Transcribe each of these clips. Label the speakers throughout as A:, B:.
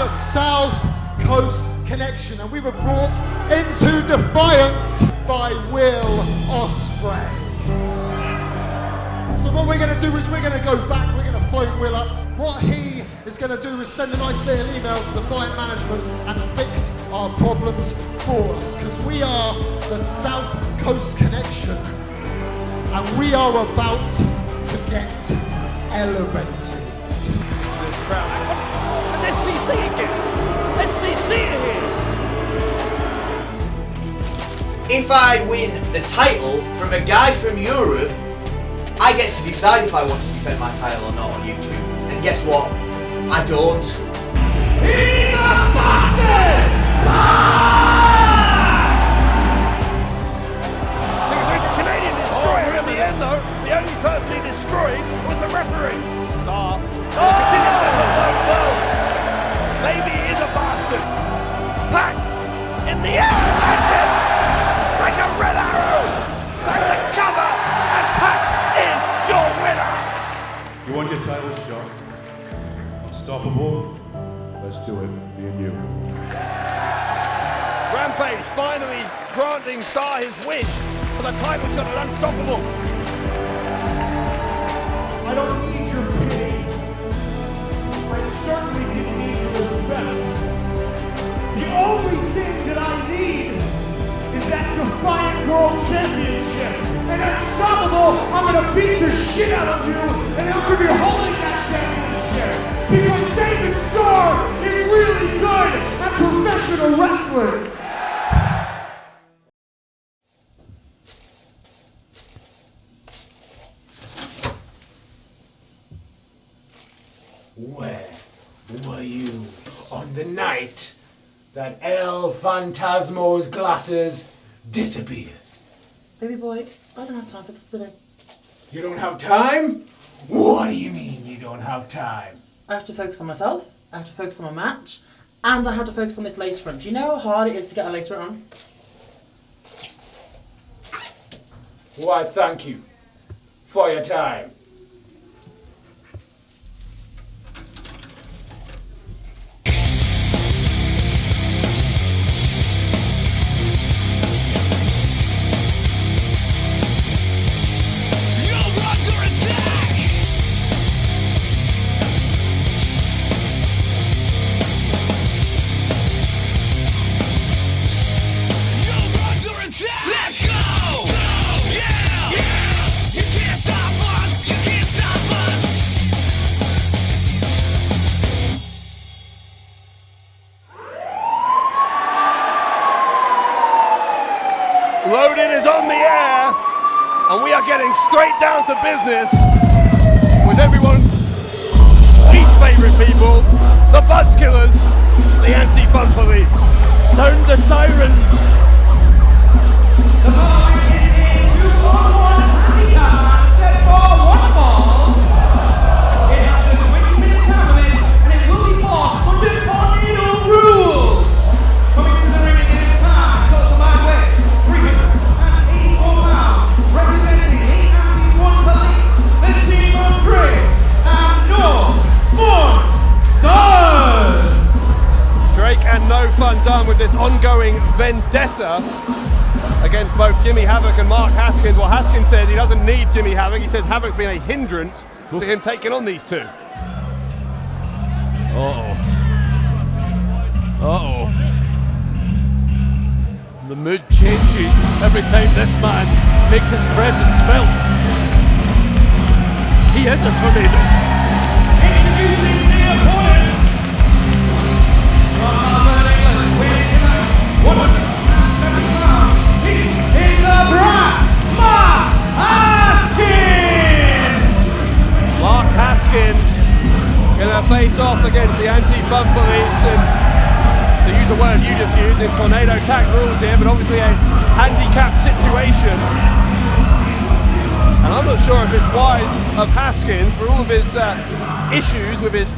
A: the South Coast Connection, and we were brought into Defiant by Will Ospreay. So what we're going to do is we're going to go back, we're going to phone Will up. What he is going to do is send a nice little email to Defiant management and fix our problems for us, because we are the South Coast Connection, and we are about to get elevated.
B: This crowd. That's SCC again. SCC here.
C: If I win the title from a guy from Europe, I get to decide if I want to defend my title or not on YouTube. And guess what? I don't.
B: He's a bastard! He was a Canadian destroyer in the end, though. The only person he destroyed was the referee. Star. Continues to hit low blow. Maybe he is a bastard. Pac in the air, landed like a red arrow. Back the cover, and Pac is your winner.
D: You want your title shot? Unstoppable? Let's do it, me and you.
B: Rampage finally granting Star his wish for the title shot at Unstoppable.
E: I don't need your pity. I certainly didn't need your respect. The only thing that I need is that Defiant World Championship. And at Unstoppable, I'm gonna beat the shit out of you, and I'm gonna be holding that championship. Because David Starr is really good at professional wrestling.
F: Where were you on the night that El Phantasmo's glasses disappeared?
G: Baby boy, I don't have time for this today.
F: You don't have time? What do you mean you don't have time?
G: I have to focus on myself, I have to focus on my match, and I have to focus on this lace front. Do you know how hard it is to get a lace front on?
F: Why, thank you for your time.
B: Loaded is on the air, and we are getting straight down to business with everyone's least favourite people, the Buzzkillers, the Anti-Buzz Police. Sound the sirens.
H: The ball is a 2-on-1 handicap set for one ball. It has a 20-minute time limit, and it will be fought under tornado rules. Coming to the ring in this time, total by weight, 384 pounds, representing the Anti-1 Police, the team of Dre and No Fun Done.
B: Drake and No Fun Done with this ongoing vendetta against both Jimmy Havoc and Mark Haskins. Well, Haskins says he doesn't need Jimmy Havoc. He says Havoc's been a hindrance to him taking on these two.
I: Uh-oh. The mood changes every time this man makes his presence felt. He is a tornado.
H: Introducing the opponents from Melbourne, England, weighing tonight 170 pounds. He is the brass Mark Haskins.
B: Mark Haskins going to face off against the Anti-Buzz Police, and to use the word you just used, in tornado tag rules here, but obviously a handicapped situation. And I'm not sure if it's wise of Haskins, for all of his issues with his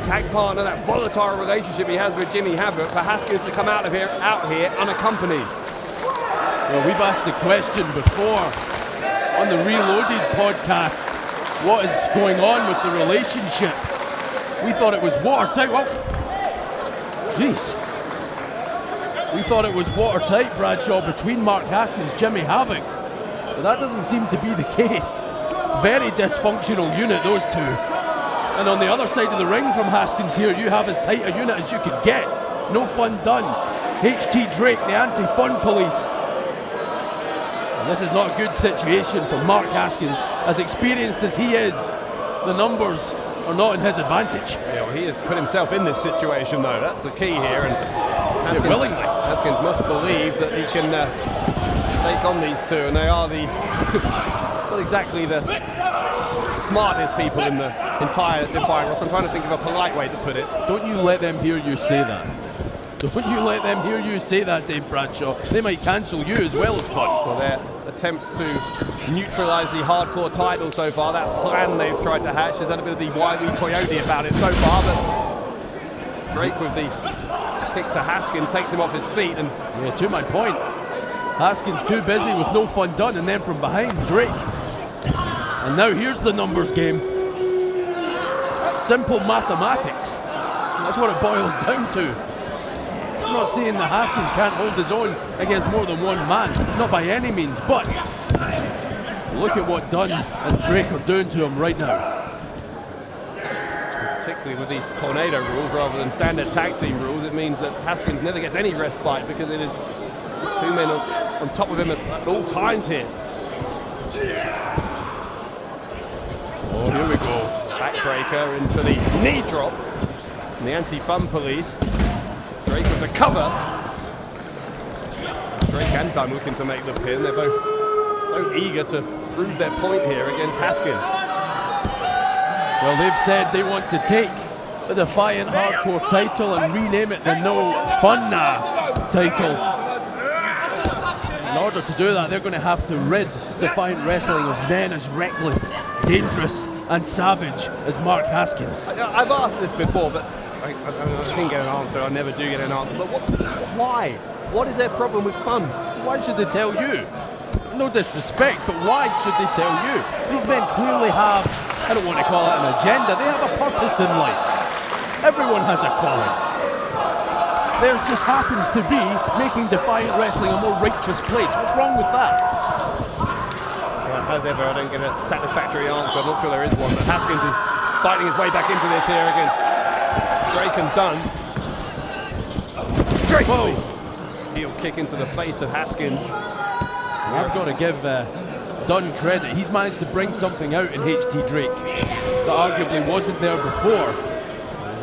B: tag partner, that volatile relationship he has with Jimmy Havoc, for Haskins to come out here unaccompanied.
I: Well, we've asked the question before on the Reloaded podcast, what is going on with the relationship? We thought it was watertight. Well, Jeez. We thought it was watertight, Bradshaw, between Mark Haskins, Jimmy Havoc. But that doesn't seem to be the case. Very dysfunctional unit, those two. And on the other side of the ring from Haskins here, you have as tight a unit as you could get. No fun done. HT Drake, the anti-fun police. And this is not a good situation for Mark Haskins. As experienced as he is, the numbers are not in his advantage.
B: Yeah, well, he has put himself in this situation, though. That's the key here. And Haskins,
I: willingly.
B: Haskins must believe that he can take on these two, and they are the not exactly the smartest people in the entire Defiant roster. I'm trying to think of a polite way to put it.
I: Don't you let them hear you say that. Don't you let them hear you say that, Dave Bradshaw. They might cancel you as well as fun.
B: Well, their attempts to neutralise the hardcore title so far, that plan they've tried to hatch, has had a bit of the Wile E. Coyote about it so far, but Drake with the kick to Haskins takes him off his feet, and
I: yeah, to my point, Haskins too busy with no fun done, and then from behind, Drake. And now here's the numbers game. Simple mathematics. That's what it boils down to. I'm not saying that Haskins can't hold his own against more than one man, not by any means, but look at what Dunn and Drake are doing to him right now.
B: Particularly with these tornado rules rather than standard tag team rules, it means that Haskins never gets any respite because it is two men on top of him at all times here.
I: Oh, here we go.
B: Backbreaker into the knee drop. And the anti-fun police. Drake with the cover. Drake and Dunn looking to make the pin. They're both so eager to prove their point here against Haskins.
I: Well, they've said they want to take the Defiant Hardcore title and rename it the No Fun title. In order to do that, they're going to have to rid Defiant Wrestling of men as reckless, dangerous, and savage as Mark Haskins.
B: I've asked this before, but I didn't get an answer. I never do get an answer. But why? What is their problem with fun?
I: Why should they tell you? No disrespect, but why should they tell you? These men clearly have, I don't want to call it an agenda, they have a purpose in life. Everyone has a calling. Theirs just happens to be making Defiant Wrestling a more righteous place. What's wrong with that?
B: Well, as ever, I don't get a satisfactory answer. I'm not sure there is one, but Haskins is fighting his way back into this here against Drake and Dunn. Drake! Whoa! Heel kick into the face of Haskins.
I: I've got to give Dunn credit. He's managed to bring something out in HT Drake that arguably wasn't there before.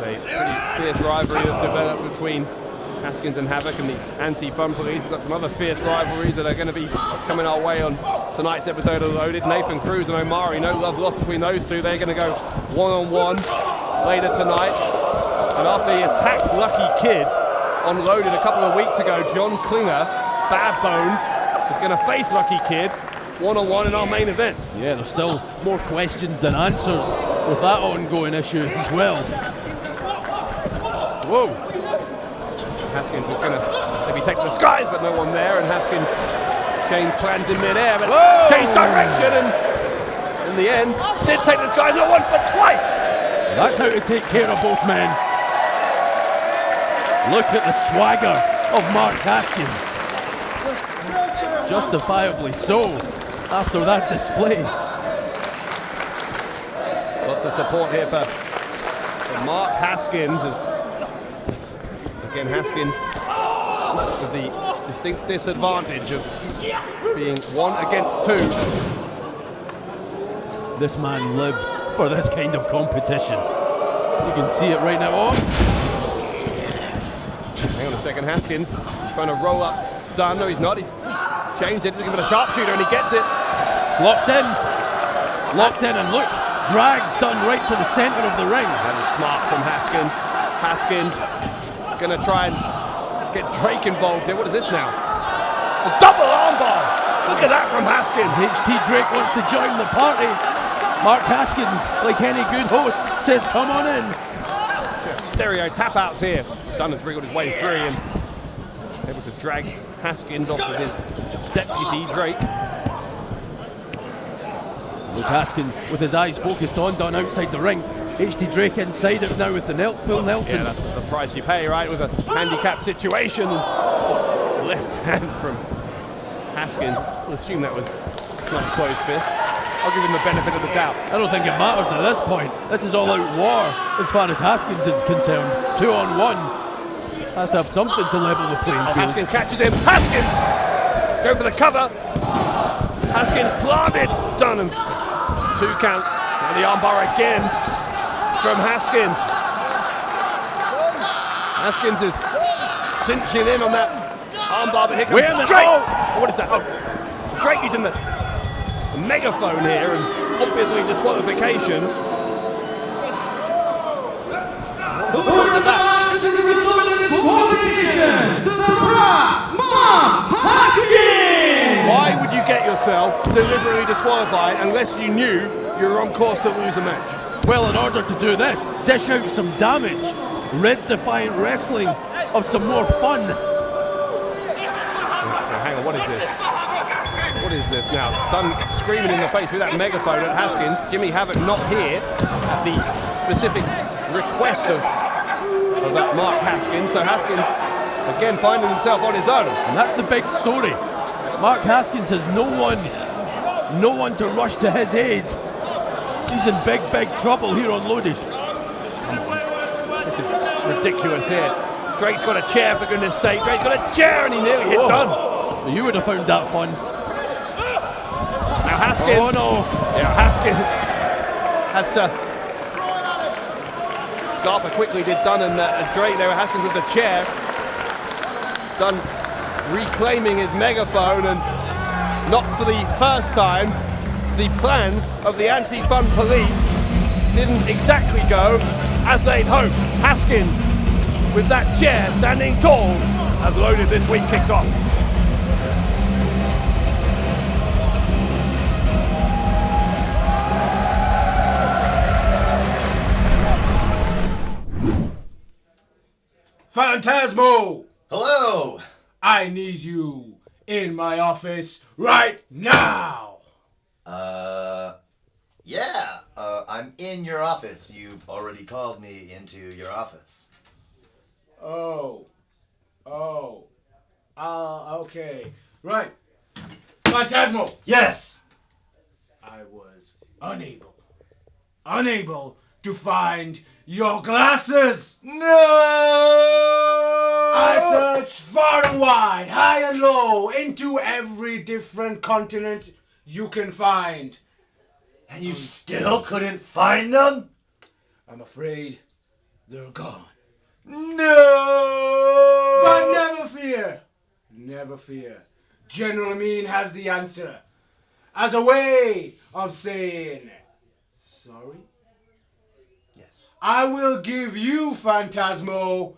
B: There's a pretty fierce rivalry that's developed between Haskins and Havoc and the anti-fun police. We've got some other fierce rivalries that are going to be coming our way on tonight's episode of Loaded. Nathan Cruz and Omari, no love lost between those two. They're going to go one-on-one later tonight. And after he attacked Lucky Kid on Loaded a couple of weeks ago, John Klinger, Bad Bones, is going to face Lucky Kid one-on-one in our main event.
I: Yeah, there's still more questions than answers with that ongoing issue as well. Whoa.
B: Haskins is going to maybe take to the skies, but no one there, and Haskins changed plans in mid-air, but changed direction, and in the end, did take the skies not once, but twice.
I: That's how to take care of both men. Look at the swagger of Mark Haskins. Justifiably so, after that display.
B: Lots of support here for Mark Haskins. Again, Haskins with the distinct disadvantage of being 1 against 2.
I: This man lives for this kind of competition. You can see it right now. Oh.
B: Hang on a second, Haskins trying to roll up Dunn. No, he's not. He's changed it. He's giving it a sharpshooter, and he gets it.
I: It's locked in. Locked in, and look, drags Dunn right to the center of the ring.
B: That was smart from Haskins. Haskins going to try and get Drake involved here. What is this now? A double armbar. Look at that from Haskins.
I: HT Drake wants to join the party. Mark Haskins, like any good host, says come on in.
B: Stereo tap outs here. Dunn has wriggled his way free and able to drag Haskins off of his deputy Drake.
I: Luke Haskins with his eyes focused on Dunn outside the ring. HD Drake inside it now with the Phil Nelson.
B: Yeah, that's the price you pay, right, with a handicap situation. Left hand from Haskins. I'll assume that was not a closed fist. I'll give him the benefit of the doubt.
I: I don't think it matters at this point. This is all-out war as far as Haskins is concerned. 2-on-1. Has to have something to level the playing field.
B: Haskins catches him. Haskins! Go for the cover. Haskins planted. Done. And 2 count. And the armbar again from Haskins. Haskins is cinching in on that armbar, but here comes Drake. Oh, what is that? Oh, Drake is in the megaphone here, and obviously disqualification.
H: The winner of the match is the result of disqualification. The brass Mark Haskins.
B: Why would you get yourself deliberately disqualified unless you knew you were on course to lose a match?
I: Well, in order to do this, dish out some damage. Red Defiant wrestling of some more fun.
B: Hang on, what is this? What is this now? Dunn screaming in the face with that megaphone at Haskins. Jimmy Havoc not here at the specific request of that Mark Haskins. So Haskins again finding himself on his own.
I: And that's the big story. Mark Haskins has no one to rush to his aid. He's in big trouble here on Loaded.
B: This is ridiculous here. Drake's got a chair, for goodness sake. Drake's got a chair, and he nearly hit Dunn.
I: You would have found that fun.
B: Now Haskins.
I: Oh no.
B: Yeah, Haskins had to. Scarpa quickly did Dunn and Drake there. Haskins with the chair. Dunn reclaiming his megaphone, and not for the first time, the plans of the anti-fun police didn't exactly go as they'd hoped. Haskins, with that chair standing tall, as Loaded this week kicks off.
F: Phantasmo!
C: Hello!
F: I need you in my office right now!
C: Yeah, I'm in your office. You've already called me into your office.
F: Okay. Right. Phantasmo!
C: Yes!
F: I was unable to find your glasses!
C: No!
F: I searched far and wide, high and low, into every different continent you can find.
C: And you still couldn't find them?
F: I'm afraid they're gone.
C: No!
F: But never fear. General Amin has the answer. As a way of saying sorry.
C: Yes.
F: I will give you, Phantasmo,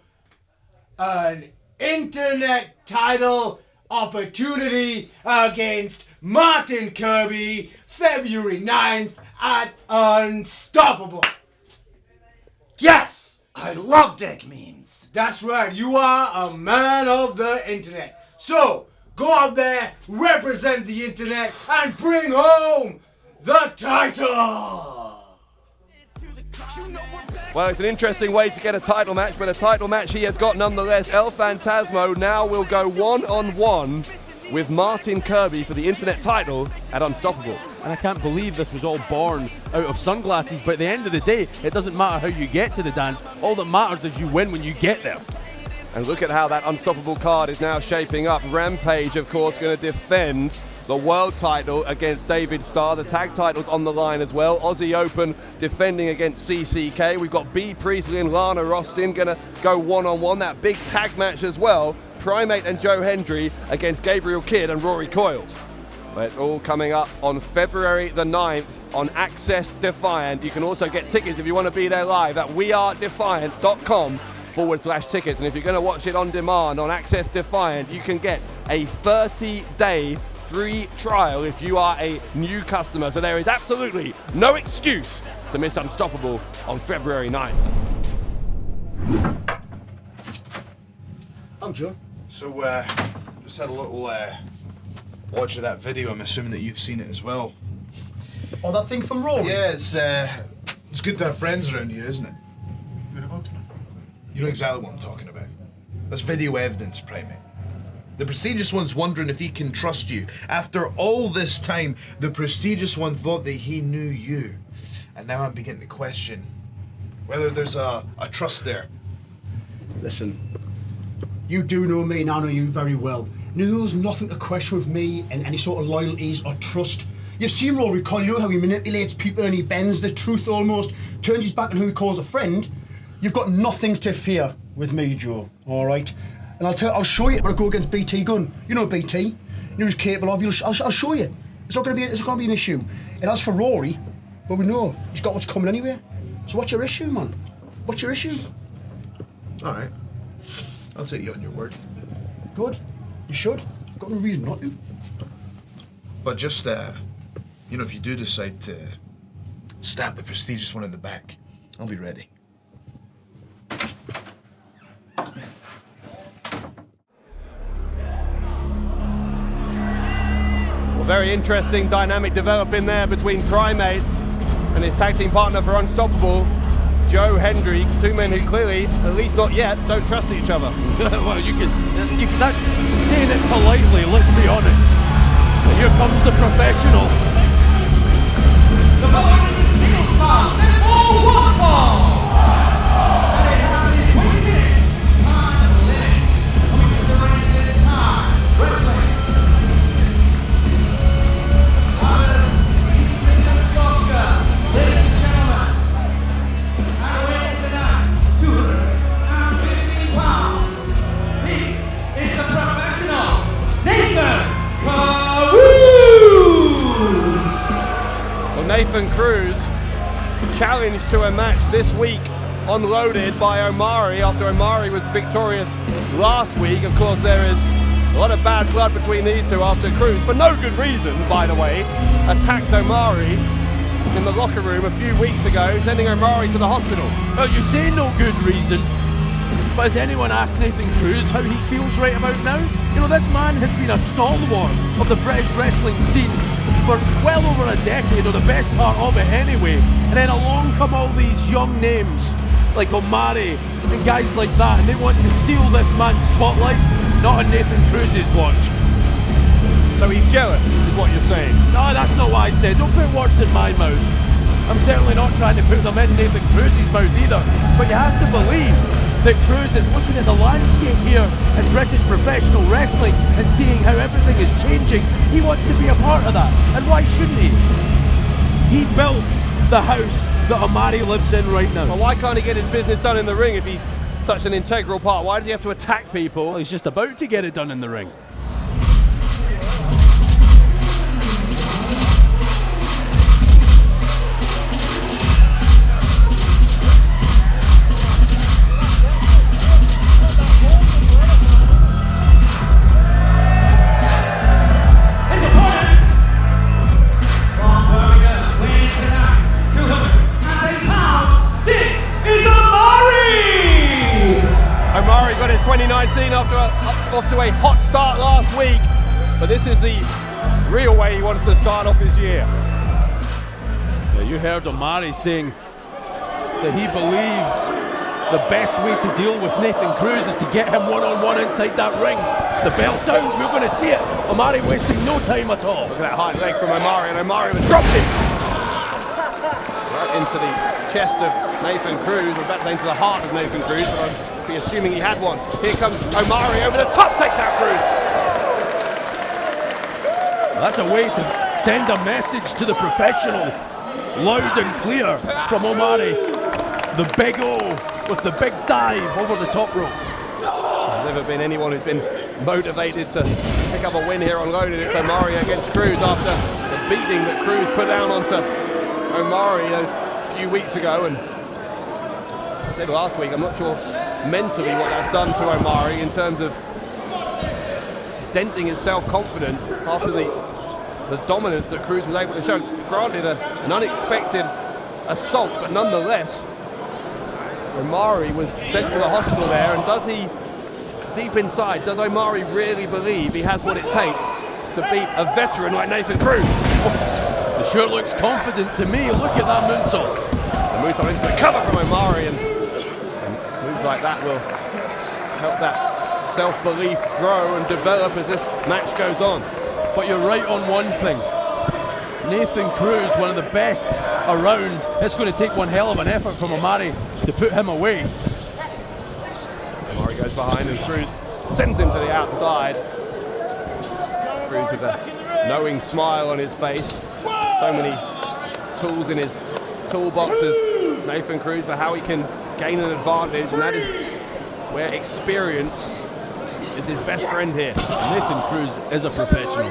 F: an internet title opportunity against Martin Kirby, February 9th at Unstoppable.
C: Yes! I love dick memes.
F: That's right, you are a man of the internet. So, go out there, represent the internet, and bring home the title!
B: Well, it's an interesting way to get a title match, but a title match he has got nonetheless. El Phantasmo now will go one-on-one with Martin Kirby for the internet title at Unstoppable.
I: And I can't believe this was all born out of sunglasses, but at the end of the day, it doesn't matter how you get to the dance. All that matters is you win when you get there.
B: And look at how that Unstoppable card is now shaping up. Rampage, of course, going to defend the world title against David Starr. The tag title's on the line as well. Aussie Open defending against CCK. We've got B. Priestley and Lana Rostin going to go one-on-one. That big tag match as well. Primate and Joe Hendry against Gabriel Kidd and Rory Coyle. Well, it's all coming up on February the 9th on Access Defiant. You can also get tickets if you want to be there live at wearedefiant.com/tickets. And if you're going to watch it on demand on Access Defiant, you can get a 30-day free trial if you are a new customer. So there is absolutely no excuse to miss Unstoppable on February 9th.
J: I'm Joe. So, just had a little watch of that video. I'm assuming that you've seen it as well.
A: Oh, that thing from Rory?
J: Yeah, it's It's good to have friends around here, isn't it? You know exactly what I'm talking about. That's video evidence, Primate. The prestigious one's wondering if he can trust you. After all this time, the prestigious one thought that he knew you. And now I'm beginning to question whether there's a trust there.
K: Listen, you do know me and I know you very well. You know there's nothing to question with me and any sort of loyalties or trust. You've seen Rory Collier, you know how he manipulates people and he bends the truth almost, turns his back on who he calls a friend. You've got nothing to fear with me, Joe, all right? And I'll show you when I go against BT Gunn. You know BT. You know he's capable of. I'll show you. It's not going to be an issue. And as for Rory, well, we know he's got what's coming anyway. So what's your issue, man? What's your issue?
J: All right. I'll take you on your word.
K: Good. You should. I've got no reason not to.
J: But just, you know, if you do decide to stab the prestigious one in the back, I'll be ready.
B: Very interesting dynamic developing there between Primate and his tag team partner for Unstoppable, Joe Hendry. Two men who clearly, at least not yet, don't trust each other.
I: Well, you can, that's saying it politely, let's be honest. And here comes the professional.
H: The following is a single star, set for one fall. And it has a 20 minutes time limit. Coming to the ring this time, wrestling. Ladies and gentlemen, and weighing tonight, 215 pounds. He is the professional Nathan Cruz.
B: Well, Nathan Cruz challenged to a match this week, unloaded by Omari after Omari was victorious last week. Of course, there is a lot of bad blood between these two after Cruz, for no good reason, by the way, attacked Omari in the locker room a few weeks ago, sending Omari to the hospital.
I: Well, you say no good reason, but has anyone asked Nathan Cruz how he feels right about now? You know, this man has been a stalwart of the British wrestling scene for well over a decade, or the best part of it anyway, and then along come all these young names like Omari and guys like that, and they want to steal this man's spotlight, not on Nathan Cruz's watch.
B: So he's jealous, is what you're saying?
I: No, that's not what I said. Don't put words in my mouth. I'm certainly not trying to put them in Nathan Cruz's mouth either. But you have to believe that Cruz is looking at the landscape here in British professional wrestling and seeing how everything is changing. He wants to be a part of that. And why shouldn't he? He built the house that Omari lives in right now.
B: Well, why can't he get his business done in the ring if he's such an integral part? Why does he have to attack people?
I: Well, he's just about to get it done in the ring.
B: Omari got his 2019 off to a hot start last week, but this is the real way he wants to start off his year.
I: Yeah, you heard Omari saying that he believes the best way to deal with Nathan Cruz is to get him one-on-one inside that ring. The bell sounds, we're going to see it. Omari wasting no time at all.
B: Look at that high leg from Omari, and Omari was dropped it right into the chest of Nathan Cruz, or back into the heart of Nathan Cruz. So I'd be assuming he had one. Here comes Omari over the top, takes out Cruz.
I: That's a way to send a message to the professional, loud and clear from Omari. The big O with the big dive over the top rope.
B: There's never been anyone who's been motivated to pick up a win here on Loaded. It's Omari against Cruz after the beating that Cruz put down onto Omari those few weeks ago. And I said last week, I'm not sure mentally what that's done to Omari in terms of denting his self-confidence after the dominance that Cruz was able to show. Granted, an unexpected assault, but nonetheless, Omari was sent to the hospital there. And does he, deep inside, does Omari really believe he has what it takes to beat a veteran like Nathan Cruz?
I: It sure looks confident to me. Look at that moonsault.
B: The Moves on into the cover from Omari, and moves like that will help that self-belief grow and develop as this match goes on.
I: But you're right on one thing. Nathan Cruz, one of the best around. It's going to take one hell of an effort from Omari to put him away.
B: Omari goes behind and Cruz sends him to the outside. Cruz with a knowing smile on his face. So many tools in his toolboxes. Nathan Cruz for how he can gain an advantage, and that is where experience is his best friend here.
I: Nathan Cruz is a professional.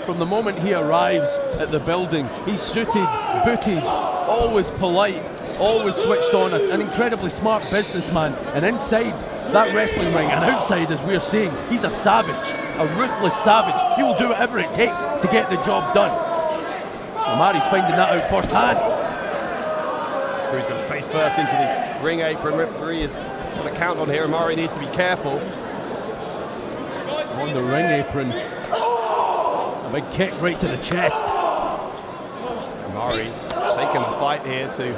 I: From the moment he arrives at the building, he's suited, booted, always polite, always switched on, an incredibly smart businessman. And inside that wrestling ring and outside, as we're seeing, he's a savage, a ruthless savage. He will do whatever it takes to get the job done. Omari's finding that out firsthand.
B: Cruz goes face first into the ring apron. Referee is going to count on here. Omari needs to be careful.
I: On the ring apron. A big kick right to the chest.
B: Omari taking the fight here to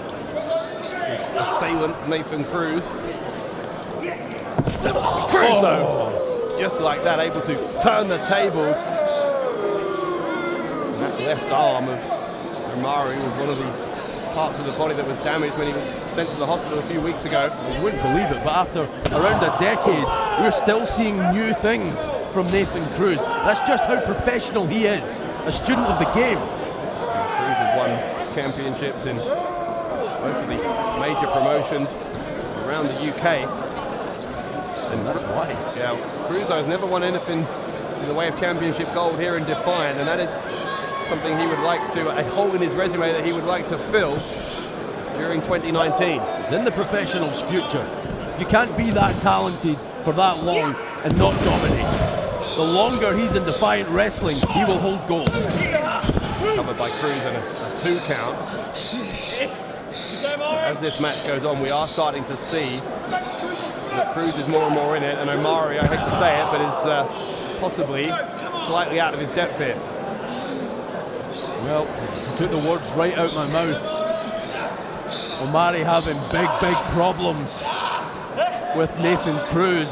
B: his assailant, Nathan Cruz. Cruz, though, just like that, able to turn the tables. And that left arm of Omari was one of the parts of the body that was damaged when he was sent to the hospital a few weeks ago.
I: You wouldn't believe it, but after around a decade, we're still seeing new things from Nathan Cruz. That's just how professional he is, a student of the game.
B: Cruz has won championships in most of the major promotions around the UK.
I: And that's why.
B: Yeah, Cruz has never won anything in the way of championship gold here in Defiant, and that is something he would like to, a hole in his resume that he would like to fill during 2019.
I: It's in the professional's future. You can't be that talented for that long and not dominate. The longer he's in Defiant wrestling, he will hold gold.
B: Covered by Cruz and a 2 count. As this match goes on, we are starting to see that Cruz is more and more in it, and Omari, I hate to say it, but is possibly slightly out of his depth here.
I: Well, you took the words right out my mouth. Omari having big problems with Nathan Cruz.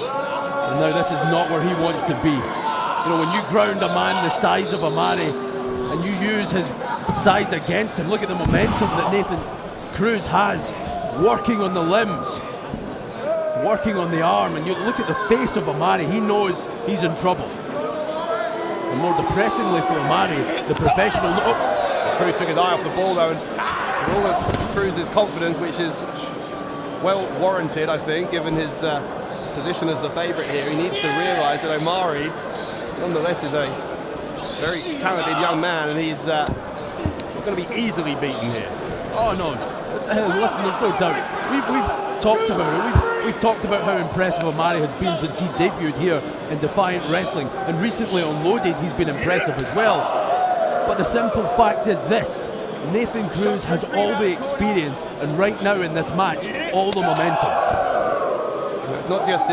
I: And now this is not where he wants to be. You know, when you ground a man the size of Omari and you use his size against him, look at the momentum that Nathan Cruz has, working on the limbs, working on the arm, and you look at the face of Omari, he knows he's in trouble. And more depressingly for Omari, the professional... Oh.
B: Cruz took his eye off the ball though, and with all of Cruz's confidence, which is well warranted, I think, given his position as the favourite here, he needs to realise that Omari, nonetheless, is a very talented young man, and he's not going to be easily beaten here.
I: Oh no, listen, there's no doubt. We've talked about it. We've talked about how impressive Omari has been since he debuted here in Defiant Wrestling, and recently on Loaded he's been impressive as well. But the simple fact is this: Nathan Cruz has all the experience, and right now in this match, all the momentum.
B: It's not just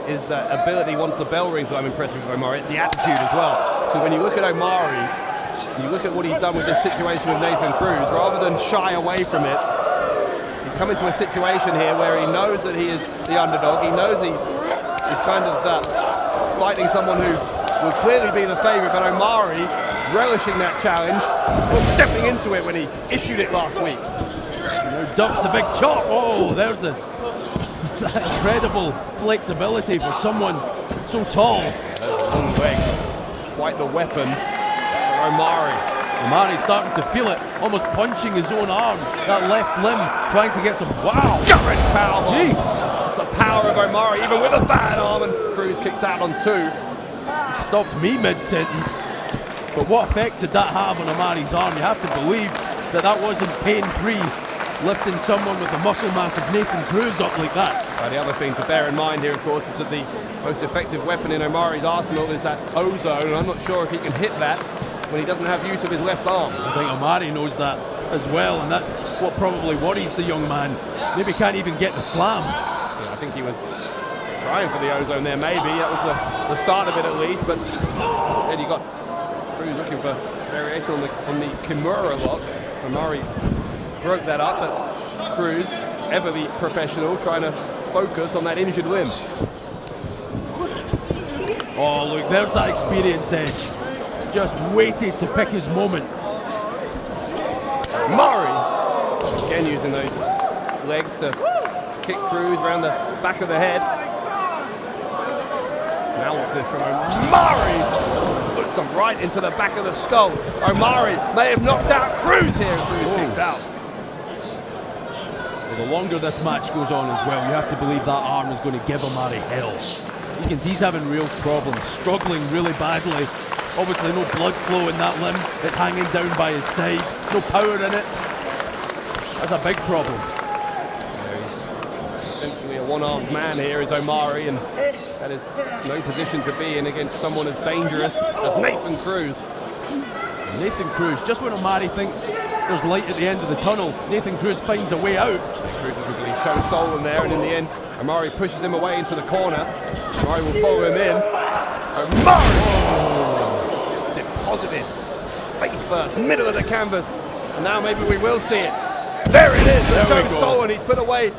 B: his ability once the bell rings that I'm impressed with Omari, it's the attitude as well. Because when you look at Omari, you look at what he's done with this situation with Nathan Cruz, rather than shy away from it, he's come into a situation here where he knows that he is the underdog, he knows he is kind of fighting someone who will clearly be the favourite, but Omari, relishing that challenge, was stepping into it when he issued it last week.
I: Ducks the big chop. Oh, there's that incredible flexibility for someone so tall.
B: Long legs, quite the weapon for Omari.
I: Omari starting to feel it, almost punching his own arm, that left limb, trying to get some, wow!
B: Direct power.
I: Jeez!
B: It's the power of Omari, even with a bad arm, and Cruz kicks out on 2.
I: Stopped me mid-sentence. But what effect did that have on Omari's arm? You have to believe that that wasn't pain-free, lifting someone with the muscle mass of Nathan Cruz up like that.
B: The other thing to bear in mind here, of course, is that the most effective weapon in Omari's arsenal is that ozone, and I'm not sure if he can hit that when he doesn't have use of his left arm.
I: I think Omari knows that as well, and that's what probably worries the young man. Maybe can't even get the slam.
B: Yeah, I think he was trying for the ozone there, maybe. That was the start of it at least, but then you got Cruz looking for variation on the Kimura lock. Omari broke that up, but Cruz, ever the professional, trying to focus on that injured limb.
I: Oh, look, there's that experience edge. Just waited to pick his moment.
B: Omari, again using those legs to kick Cruz around the back of the head. Now what's this from Omari? Foot's gone right into the back of the skull. Omari may have knocked out Cruz here, and Cruz kicks out.
I: Well, the longer this match goes on as well, you have to believe that arm is going to give Omari hell. He's having real problems, struggling really badly. Obviously no blood flow in that limb. It's hanging down by his side. No power in it. That's a big problem.
B: He's essentially a one-armed man here is Omari, and that is no position to be in against someone as dangerous as Nathan Cruz.
I: Nathan Cruz, just when Omari thinks there's light at the end of the tunnel, Nathan Cruz finds a way out.
B: Cruz is really so stolen there, and in the end, Omari pushes him away into the corner. Omari will follow him in. Omari! Just deposited. Face first, middle of the canvas. And now maybe we will see it. There it is, the show stolen. He's put away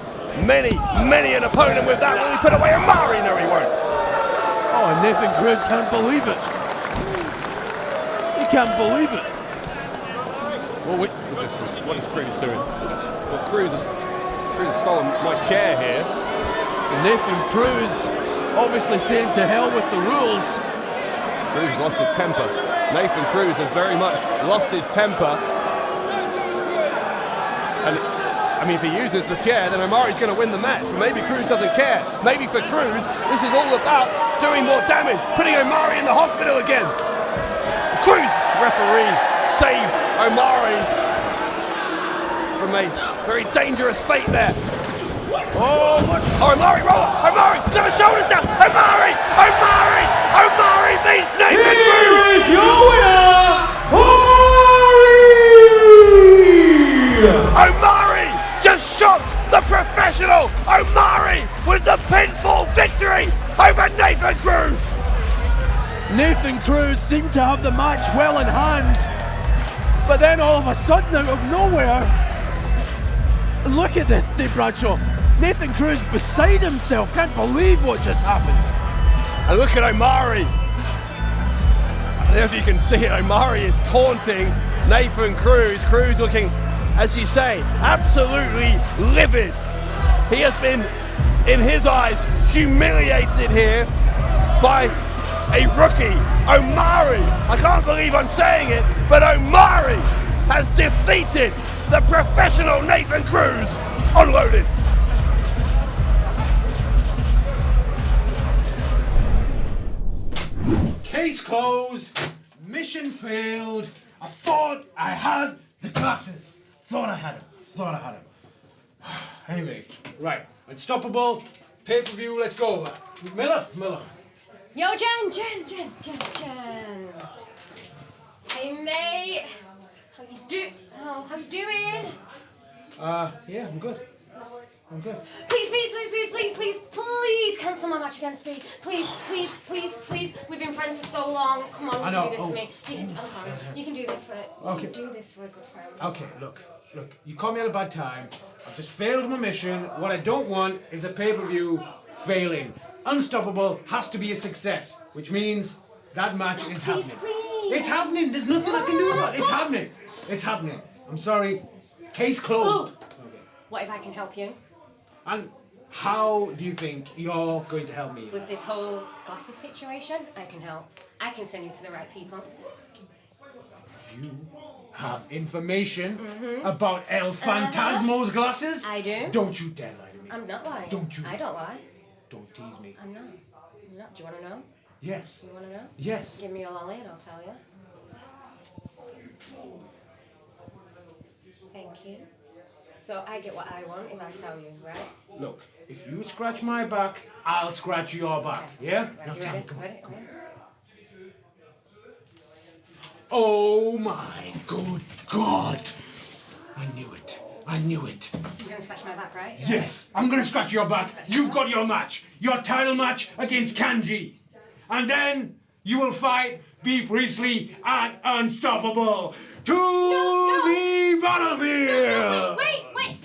B: many an opponent with that. Will he put away Omari? No, he won't.
I: Oh, and Nathan Cruz can't believe it. He can't believe it.
B: Well, what is Cruz doing? Well, Cruz has stolen my chair here.
I: Nathan Cruz obviously saying to hell with the rules.
B: Cruz lost his temper. Nathan Cruz has very much lost his temper. And I mean, if he uses the chair, then Omari's going to win the match. But maybe Cruz doesn't care. Maybe for Cruz, this is all about doing more damage, putting Omari in the hospital again. Cruz, referee, saves Omari from a very dangerous fate there. Oh, Omari, roll! Omari, got his shoulders down! Omari beats Nathan Cruz!
H: Here is your winner,
B: Omari just shot the professional! Omari with the pinfall victory over Nathan Cruz!
I: Nathan Cruz seemed to have the match well in hand, but then all of a sudden, out of nowhere, look at this, Dave Bradshaw. Nathan Cruz beside himself, can't believe what just happened.
B: And look at Omari. I don't know if you can see it, Omari is taunting Nathan Cruz. Cruz looking, as you say, absolutely livid. He has been, in his eyes, humiliated here by a rookie, Omari. I can't believe I'm saying it, but Omari has defeated the professional Nathan Cruz. Unloaded.
F: Case closed. Mission failed. I thought I had the glasses. Thought I had them. Anyway, right. Unstoppable. Pay-per-view. Let's go. Miller.
L: Yo, Jen. Hey, mate. How you doing?
F: Yeah, I'm good.
L: Please cancel my match against me. Please. We've been friends for so long. Come on, you can do this to me. I'm sorry. You can do this for a good friend.
F: Okay, look. You caught me at a bad time. I've just failed my mission. What I don't want is a pay-per-view failing. Unstoppable has to be a success, which means that match is happening.
L: Please.
F: It's happening. There's nothing I can do about it. It's happening. I'm sorry. Case closed. Okay.
L: What if I can help you?
F: And how do you think you're going to help me?
L: With this whole glasses situation, I can help. I can send you to the right people.
F: You have information about El Fantasmo's glasses?
L: I do.
F: Don't you dare lie to me.
L: I'm not lying.
F: Don't you?
L: I don't lie.
F: Don't tease me.
L: I'm not. Do you want to know?
F: Yes.
L: You want to know?
F: Yes.
L: Give me a lolly and I'll tell you. Thank you. So I get what I want if I tell you, right?
F: Look, if you scratch my back, I'll scratch your back.
L: Okay.
F: Yeah?
L: Right,
F: Now
L: you
F: tell me,
L: ready?
F: come on.
L: Ready?
F: Oh my good God! I knew it.
L: So you're gonna scratch my back, right?
F: Yes, I'm gonna scratch your back. You've got your match. Your title match against Kanji. And then you will fight Bea Priestley and Unstoppable to the battlefield!
L: No, wait!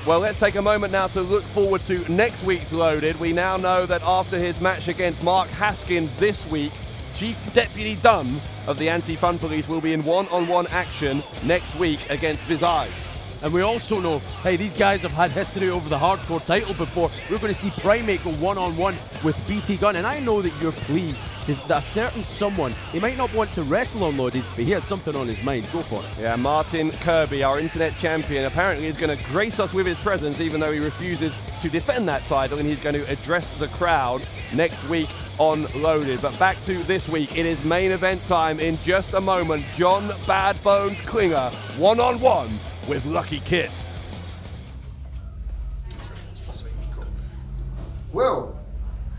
M: Well, let's take a moment now to look forward to next week's Loaded. We now know that after his match against Mark Haskins this week, Chief Deputy Dunn of the Anti-Fun Police will be in one-on-one action next week against Visage.
I: And we also know, hey, these guys have had history over the hardcore title before. We're going to see Primate go one-on-one with BT Gunn, and I know that you're pleased that a certain someone, he might not want to wrestle on Loaded, but he has something on his mind. Go for it.
M: Yeah, Martin Kirby, our internet champion, apparently is going to grace us with his presence, even though he refuses to defend that title, and he's going to address the crowd next week on Loaded. But back to this week, it is main event time in just a moment. John Bad Bones Klinger, one-on-one with Lucky Kid.
A: Will,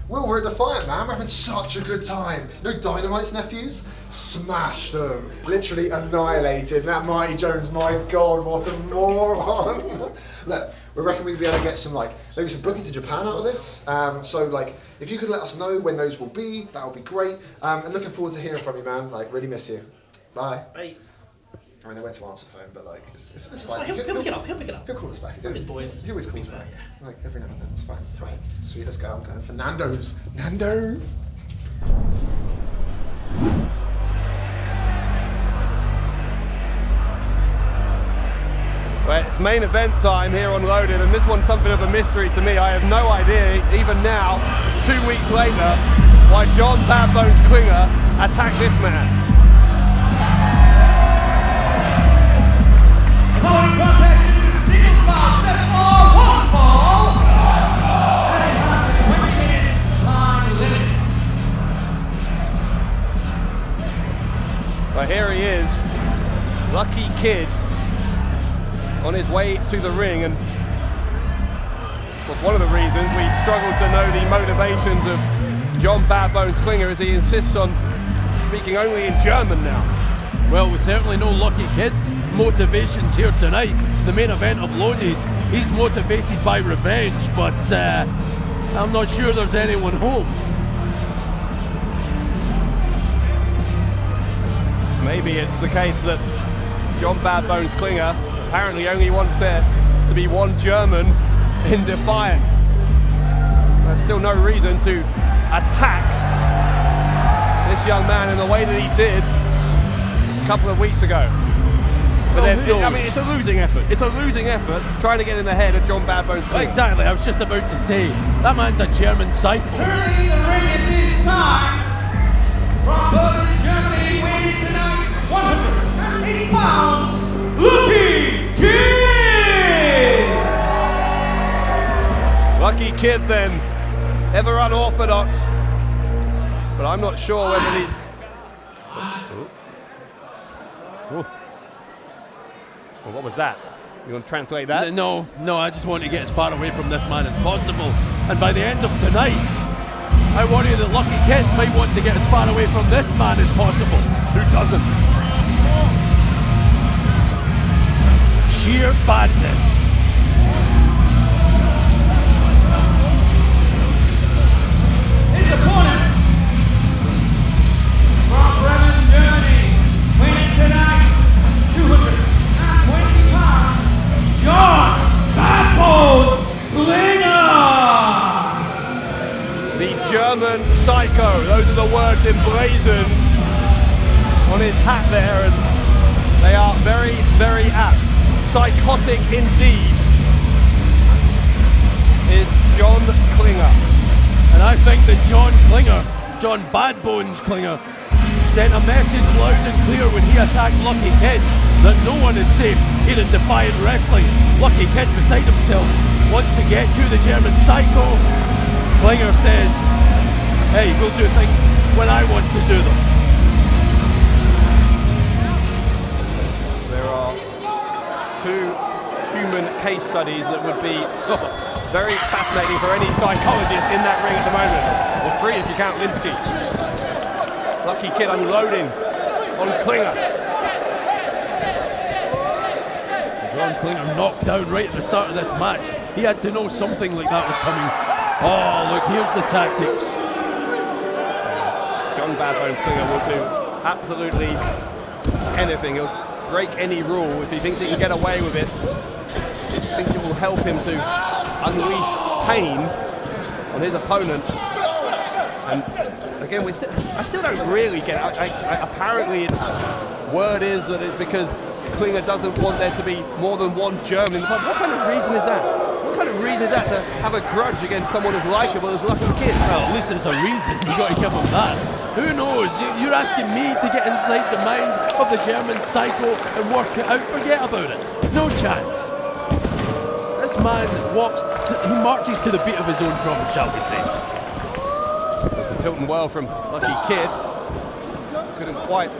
A: we're at Defiant, man. We're having such a good time. You know Dynamite's nephews? Smashed them. Literally annihilated. That Mighty Jones, my God, what a moron. Look, we reckon we'd be able to get some, maybe some booking to Japan out of this. So, if you could let us know when those will be, that would be great. And looking forward to hearing from you, man. Really miss you. Bye.
G: Bye.
A: I mean, they went to answer phone, but it's fine.
G: He'll pick it up.
A: He'll call us back again.
G: His boys.
A: He always calls back. Every now and then, it's fine. Sweet. Sweet, let's go. I'm going for Nando's. Nando's!
M: Well, it's main event time here on Loaded, and this one's something of a mystery to me. I have no idea, even now, 2 weeks later, why John Bad Bones Klinger attacked this man.
H: Opponent contest in the singles bout, 7-4-1 fall. And it has 20 minutes time limits.
M: But here he is, Lucky Kid, on his way to the ring, and was one of the reasons we struggled to know the motivations of John Bad Bones Klinger, as he insists on speaking only in German now.
I: Well, we certainly know Lucky Kid's motivations here tonight. The main event of Loaded, he's motivated by revenge, but I'm not sure there's anyone home.
M: Maybe it's the case that John Bad Bones Klinger apparently only wants there to be one German in Defiant. There's still no reason to attack this young man in the way that he did a couple of weeks ago. But then, it's a losing effort. It's a losing effort trying to get in the head of John Bad Bones Klinger.
I: Exactly, I was just about to say, that man's a German psycho.
H: Currently in the ring at this time, from Berlin, Germany, weighing tonight 180 pounds, Lucky Kid!
M: Lucky Kid then, ever unorthodox, but I'm not sure whether these... Well, what was that? You want to translate that?
I: No, I just want to get as far away from this man as possible. And by the end of tonight, I worry that Lucky Kid might want to get as far away from this man as possible.
M: Who doesn't?
I: Sheer badness.
H: His opponent from Bremen, Germany, weighing tonight 220 pounds, John Bad Bones Klinger!
M: The German psycho, those are the words emblazoned on his hat there, and they are very, very apt. Psychotic indeed is John Klinger.
I: And I think that John Bad Bones Klinger, sent a message loud and clear when he attacked Lucky Kid that no one is safe here in Defiant Wrestling. Lucky Kid beside himself wants to get to the German psycho. Klinger says, hey, we'll do things when I want to do them.
M: There are two human case studies that would be very fascinating for any psychologist in that ring at the moment. Or three if you count Linsky. Lucky Kid unloading on Klinger.
I: John Klinger knocked down right at the start of this match. He had to know something like that was coming. Oh, look, here's the tactics.
M: John Bad Bones Klinger will do absolutely anything. He'll break any rule if he thinks he can get away with it. He thinks it will help him to unleash pain on his opponent. And again, I still don't really get it. Apparently, word is that it's because Klinger doesn't want there to be more than one German in the pub. What kind of reason is that? What kind of reason is that to have a grudge against someone as likable as Lucky Kid?
I: Well, at least there's a reason. You got to give him that. Who knows? You're asking me to get inside the mind of the German psycho and work it out. Forget about it. No chance. This man he marches to the beat of his own drum, shall we say.
M: The Tilton Well from Lucky Kid. Couldn't quite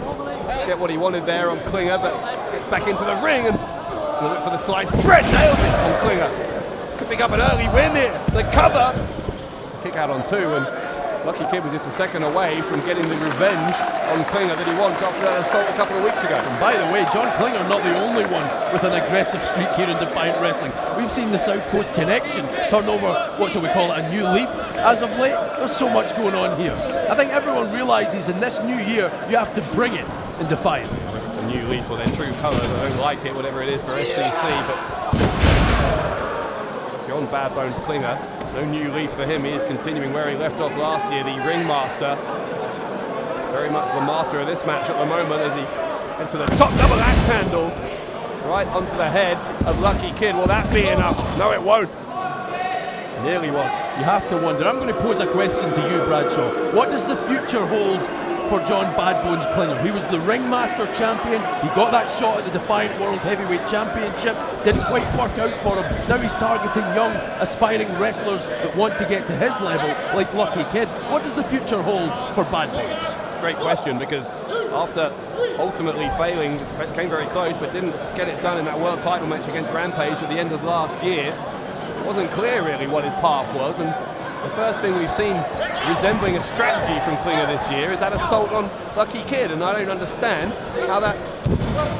M: get what he wanted there on Klinger, but gets back into the ring and look for the sliced bread. Nails it on Klinger. Could pick up an early win here. The cover. Kick out on 2, and Lucky Kid was just a second away from getting the revenge on Klinger that he wants after that assault a couple of weeks ago.
I: And by the way, John Klinger not the only one with an aggressive streak here in Defiant Wrestling. We've seen the South Coast connection turn over, what shall we call it, a new leaf as of late. There's so much going on here. I think everyone realises in this new year, you have to bring it in Defiant.
M: It's a new leaf or their true colours. I don't like it, whatever it is for SCC, but John Bad Bones Klinger, no new leaf for him. He is continuing where he left off last year, the ringmaster. Very much the master of this match at the moment as he heads to the top double axe handle right onto the head of Lucky Kid. Will that be enough? No, it won't. Nearly was.
I: You have to wonder. I'm going to pose a question to you, Bradshaw. What does the future hold for John Bad Bones Klinger? He was the ringmaster champion. He got that shot at the Defiant World Heavyweight Championship. Didn't quite work out for him. Now he's targeting young, aspiring wrestlers that want to get to his level, like Lucky Kid. What does the future hold for Bad Bones?
M: Great question, because after ultimately failing, came very close, but didn't get it done in that world title match against Rampage at the end of last year, it wasn't clear really what his path was, and the first thing we've seen resembling a strategy from Klinger this year is that assault on Lucky Kid, and I don't understand how that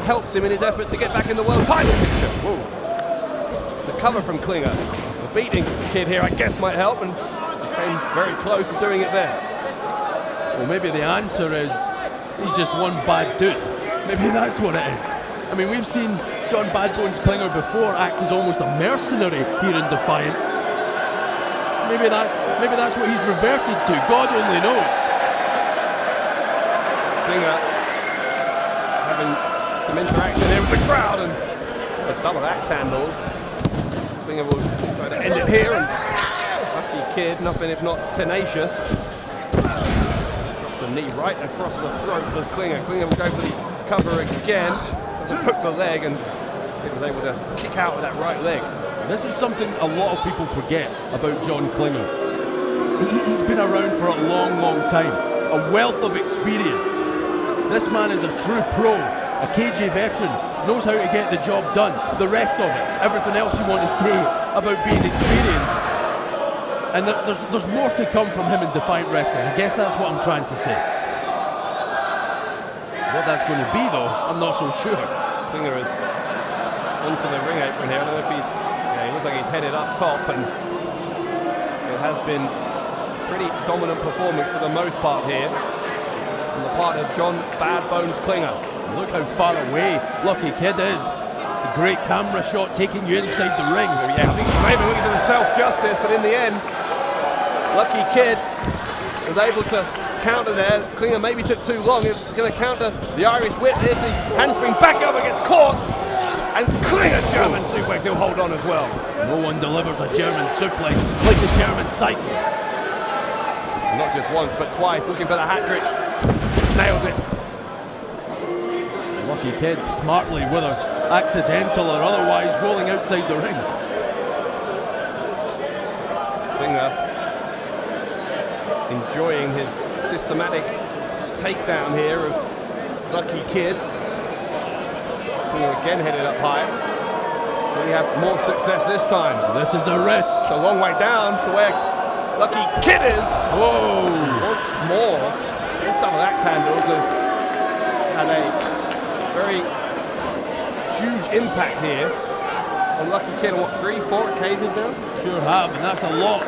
M: helps him in his efforts to get back in the world title picture. Whoa. The cover from Klinger, the beating Kid here I guess might help, and came very close to doing it there.
I: Well, maybe the answer is he's just one bad dude. Maybe that's what it is. I mean, we've seen John Bad Bones Klinger before act as almost a mercenary here in Defiant. Maybe that's what he's reverted to. God only knows.
M: Klinger having some interaction here with the crowd, and a double axe handle. Klinger will try to end it here, and Lucky Kid, nothing if not tenacious. Drops a knee right across the throat of Klinger. Klinger will go for the cover again. To hook the leg, and he was able to kick out with that right leg.
I: This is something a lot of people forget about John Klinger. He's been around for a long, long time. A wealth of experience. This man is a true pro, a KJ veteran, knows how to get the job done. The rest of it, everything else you want to say about being experienced. And there's more to come from him in Defiant Wrestling. I guess that's what I'm trying to say. What that's going to be, though, I'm not so sure.
M: Klinger is onto the ring apron here. I don't know if he looks like he's headed up top, and it has been pretty dominant performance for the most part here on the part of John Bad Bones Klinger.
I: Look how far away Lucky Kid is. A great camera shot taking you inside the ring.
M: Yeah, I think maybe looking for the self-justice, but in the end, Lucky Kid was able to counter there. Klinger maybe took too long. He's going to counter the Irish whip. Here's the handspring back over, gets caught. And Klinger German suplex, he'll hold on as well.
I: No one delivers a German suplex like the German Psycho.
M: Not just once, but twice, looking for the hat-trick. Nails it.
I: Lucky Kid smartly, whether accidental or otherwise, rolling outside the ring.
M: Klinger enjoying his systematic takedown here of Lucky Kid. Klinger again headed up high. Will he have more success this time?
I: This is a risk.
M: It's a long way down to where Lucky Kid is.
I: Whoa!
M: Once more, these double axe handles have had a very huge impact here on Lucky Kid on what, 3-4 occasions now?
I: Sure have, and that's a lot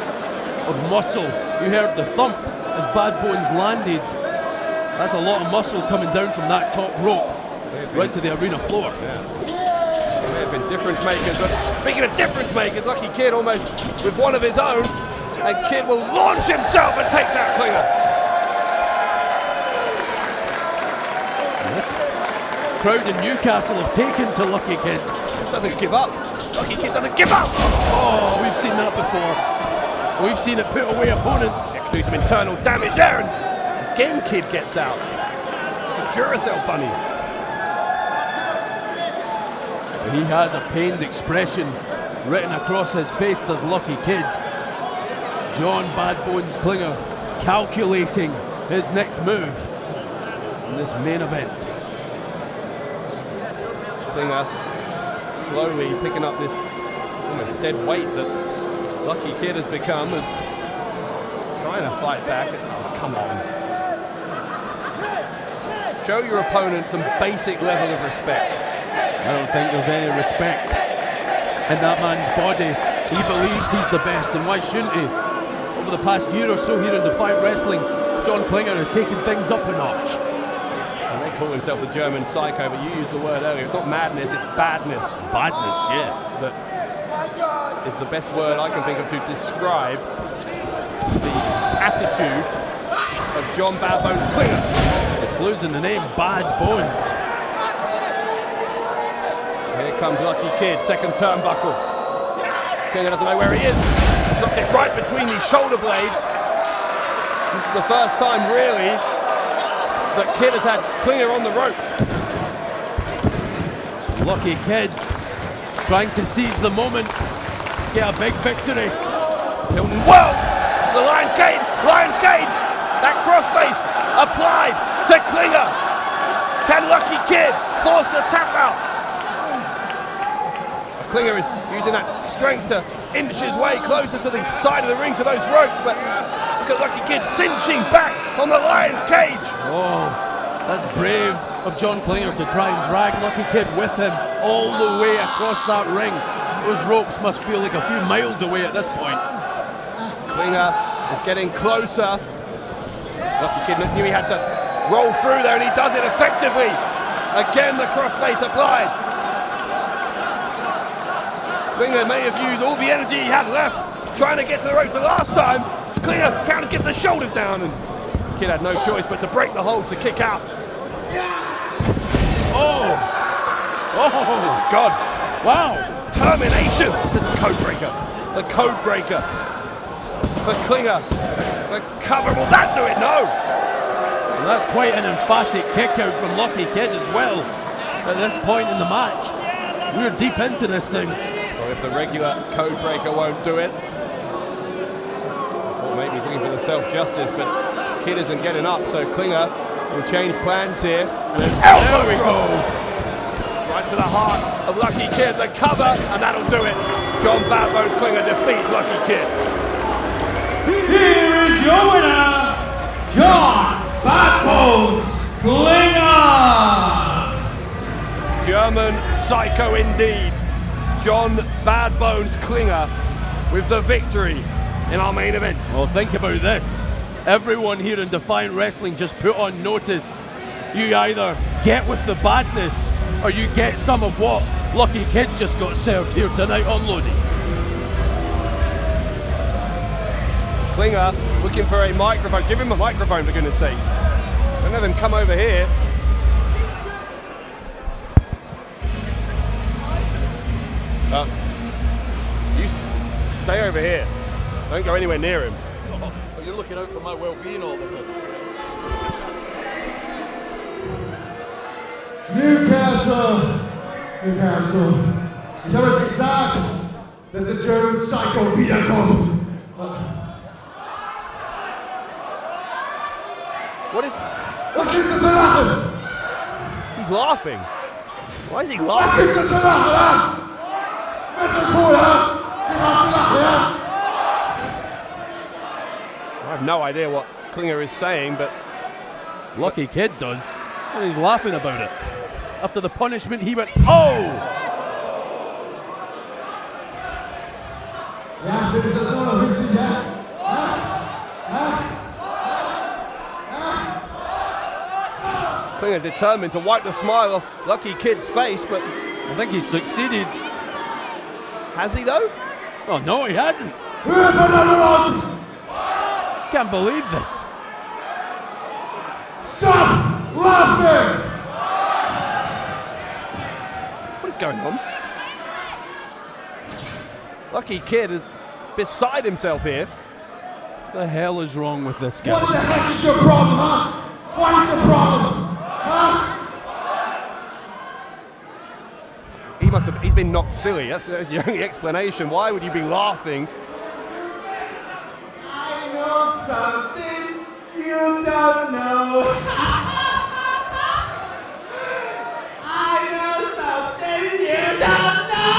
I: of of muscle. You heard the thump as Bad Bones landed. That's a lot of muscle coming down from that top rope right to the arena floor.
M: May have been difference makers, but speaking of difference makers, Lucky Kid almost with one of his own, and Kid will launch himself and takes out Klinger.
I: This crowd in Newcastle have taken to Lucky Kid.
M: Doesn't give up. Lucky Kid doesn't give up.
I: Oh, we've seen that before. We've seen it put away opponents.
M: Do some internal damage there, and again Kid gets out. The Duracell bunny.
I: He has a pained expression written across his face, does Lucky Kid. John Bad Bones Klinger calculating his next move in this main event.
M: Klinger slowly picking up this almost dead weight that Lucky Kid has become, and trying to fight back. Oh, come on. Show your opponent some basic level of respect.
I: I don't think there's any respect in that man's body. He believes he's the best, and why shouldn't he? Over the past year or so here in Defiant Wrestling, John Klinger has taken things up a notch.
M: And they call himself the German Psycho, but you used the word earlier. It's not madness, it's badness.
I: Badness, yeah.
M: That is the best word I can think of to describe the attitude of John Bad Bones Klinger.
I: It clues in the name Bad Bones.
M: Here comes Lucky Kid, second turnbuckle. Klinger doesn't know where he is. Dropped it right between these shoulder blades. This is the first time, really, that Kid has had Klinger on the ropes.
I: Lucky Kid trying to seize the moment, get a big victory.
M: Hilton, whoa! The Lion's Cage! Lion's Cage! That crossface applied to Klinger. Can Lucky Kid force the tap out? Klinger is using that strength to inch his way closer to the side of the ring to those ropes, but look at Lucky Kid cinching back on the Lion's Cage.
I: Oh, that's brave of John Klinger to try and drag Lucky Kid with him all the way across that ring. Those ropes must feel like a few miles away at this point.
M: Klinger is getting closer. Lucky Kid knew he had to roll through there, and he does it effectively. Again, the crossface applied. Klinger may have used all the energy he had left trying to get to the ropes the last time. Klinger counters, gets the shoulders down, and Kid had no choice but to break the hold to kick out.
I: Oh!
M: Oh, God.
I: Wow!
M: Termination! This is the code breaker. The code breaker. For Klinger. The cover, will that do it? No!
I: And that's quite an emphatic kick out from Lucky Kid as well at this point in the match. We're deep into this thing.
M: Or if the regular code breaker won't do it. I thought maybe he's looking for the self-justice, but Kid isn't getting up, so Klinger will change plans here. And then elbow go! Right to the heart of Lucky Kid, the cover, and that'll do it. John Bad Bones Klinger defeats Lucky Kid.
H: Here is your winner, John Bad Bones Klinger!
M: German Psycho indeed. John Bad Bones Klinger with the victory in our main event.
I: Well, think about this. Everyone here in Defiant Wrestling just put on notice. You either get with the badness or you get some of what Lucky Kid just got served here tonight unloaded.
M: Klinger looking for a microphone. Give him a microphone, for goodness sake. Don't have him come over here. You stay over here. Don't go anywhere near him.
I: Oh, you're looking out for my well-being all of a sudden.
A: Newcastle. Ich habe euch gesagt, dass der German Psycho wiederkommt.
M: What is...
A: Was gibt es zu lachen?
M: He's laughing. Why is he
A: Was
M: laughing?
A: gibt es zu lachen? Ist das cool, huh? Du hast gelacht, ja?
M: I have no idea what Klinger is saying, but
I: Lucky Kid does, and he's laughing about it. After the punishment, he went, oh!
A: Ja, findest du das immer noch witzig, ja?
M: Klinger determined to wipe the smile off Lucky Kid's face, but
I: I think he's succeeded.
M: Has he though?
I: Oh no, he hasn't. Can't believe this.
E: Stop laughing!
M: What is going on? Lucky Kid is beside himself here.
I: What the hell is wrong with this guy?
E: What the heck is your problem, huh? What is the problem? Huh?
M: He's been knocked silly. That's the only explanation. Why would you be laughing?
E: I know something you don't know. I know something you don't know.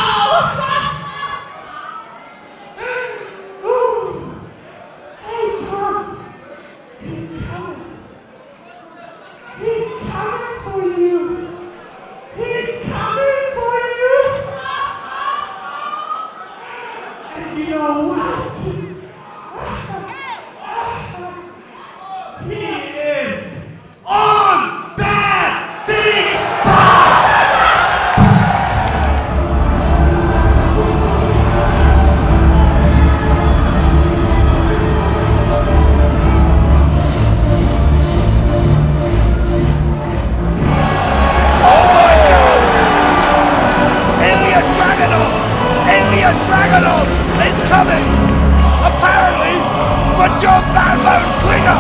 E: Ooh. Hey, Tom. He's coming. He's coming for you. He's coming for you. And you know what? He is on Bad City
B: Alien Dragonov is coming! Apparently for John Badlow Klinger!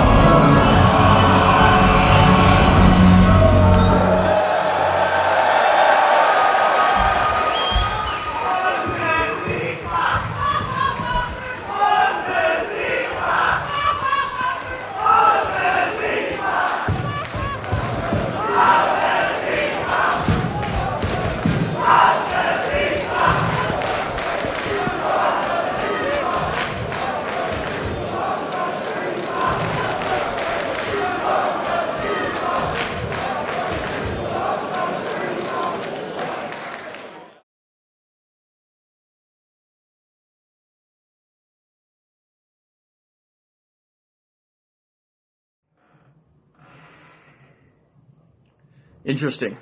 N: Interesting.